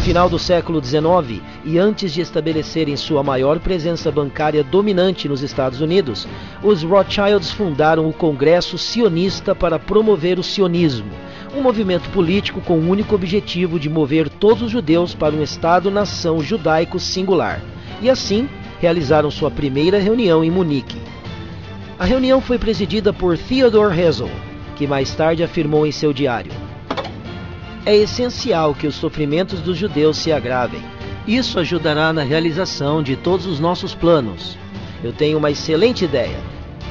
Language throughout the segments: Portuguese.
final do século XIX e antes de estabelecerem sua maior presença bancária dominante nos Estados Unidos, os Rothschilds fundaram o Congresso Sionista para promover o sionismo, um movimento político com o único objetivo de mover todos os judeus para um Estado-nação judaico singular, e assim realizaram sua primeira reunião em Munique. A reunião foi presidida por Theodor Herzl, que mais tarde afirmou em seu diário: "É essencial que os sofrimentos dos judeus se agravem. Isso ajudará na realização de todos os nossos planos. Eu tenho uma excelente ideia.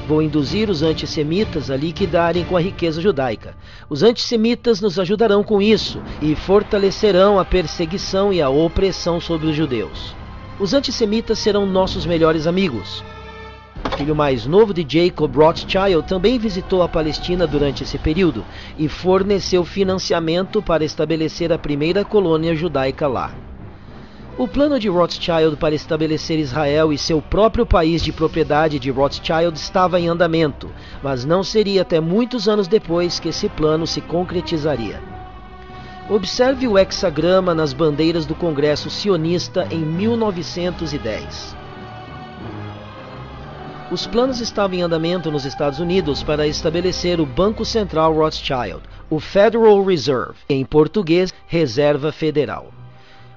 Vou induzir os antissemitas a liquidarem com a riqueza judaica. Os antissemitas nos ajudarão com isso e fortalecerão a perseguição e a opressão sobre os judeus. Os antissemitas serão nossos melhores amigos." O filho mais novo de Jacob Rothschild também visitou a Palestina durante esse período e forneceu financiamento para estabelecer a primeira colônia judaica lá. O plano de Rothschild para estabelecer Israel e seu próprio país de propriedade de Rothschild estava em andamento, mas não seria até muitos anos depois que esse plano se concretizaria. Observe o hexagrama nas bandeiras do Congresso Sionista em 1910. Os planos estavam em andamento nos Estados Unidos para estabelecer o Banco Central Rothschild, o Federal Reserve, em português, Reserva Federal.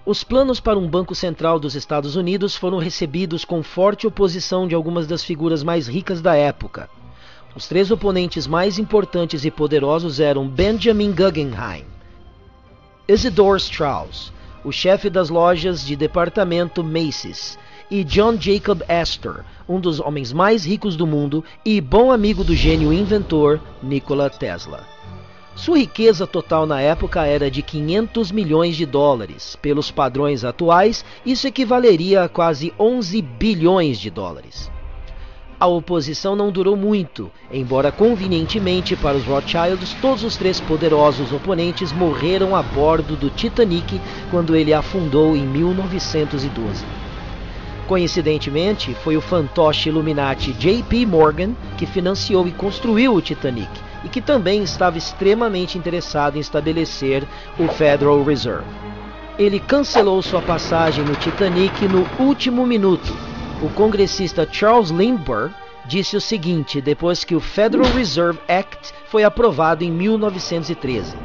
Os planos para um Banco Central dos Estados Unidos foram recebidos com forte oposição de algumas das figuras mais ricas da época. Os três oponentes mais importantes e poderosos eram Benjamin Guggenheim, Isidor Straus, o chefe das lojas de departamento Macy's, e John Jacob Astor, um dos homens mais ricos do mundo e bom amigo do gênio inventor Nikola Tesla. Sua riqueza total na época era de 500 milhões de dólares. Pelos padrões atuais, isso equivaleria a quase 11 bilhões de dólares. A oposição não durou muito, embora convenientemente para os Rothschilds, todos os três poderosos oponentes morreram a bordo do Titanic quando ele afundou em 1912. Coincidentemente, foi o fantoche Illuminati J.P. Morgan que financiou e construiu o Titanic, e que também estava extremamente interessado em estabelecer o Federal Reserve. Ele cancelou sua passagem no Titanic no último minuto. O congressista Charles Lindbergh disse o seguinte depois que o Federal Reserve Act foi aprovado em 1913.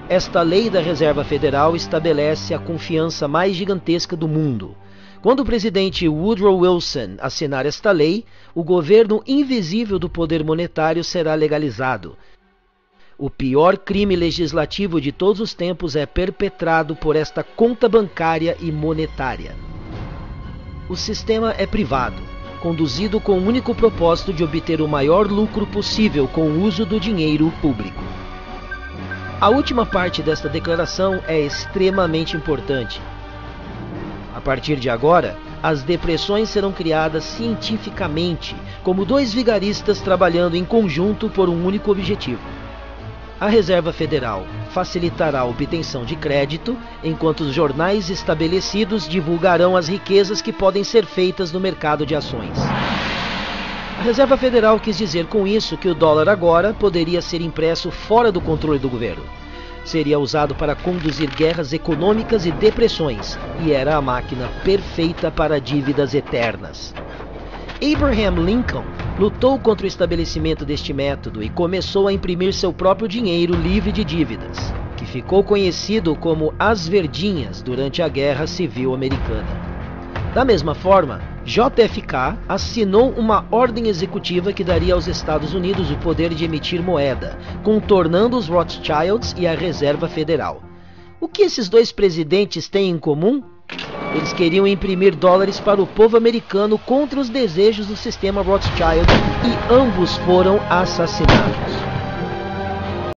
Esta lei da Reserva Federal estabelece a confiança mais gigantesca do mundo. Quando o presidente Woodrow Wilson assinar esta lei, o governo invisível do poder monetário será legalizado. O pior crime legislativo de todos os tempos é perpetrado por esta conta bancária e monetária. O sistema é privado, conduzido com o único propósito de obter o maior lucro possível com o uso do dinheiro público. A última parte desta declaração é extremamente importante. A partir de agora, as depressões serão criadas cientificamente, como dois vigaristas trabalhando em conjunto por um único objetivo. A Reserva Federal facilitará a obtenção de crédito, enquanto os jornais estabelecidos divulgarão as riquezas que podem ser feitas no mercado de ações. A Reserva Federal quis dizer com isso que o dólar agora poderia ser impresso fora do controle do governo. Seria usado para conduzir guerras econômicas e depressões, e era a máquina perfeita para dívidas eternas. Abraham Lincoln lutou contra o estabelecimento deste método e começou a imprimir seu próprio dinheiro livre de dívidas, que ficou conhecido como as Verdinhas durante a Guerra Civil Americana. Da mesma forma, JFK assinou uma ordem executiva que daria aos Estados Unidos o poder de emitir moeda, contornando os Rothschilds e a Reserva Federal. O que esses dois presidentes têm em comum? Eles queriam imprimir dólares para o povo americano contra os desejos do sistema Rothschild e ambos foram assassinados.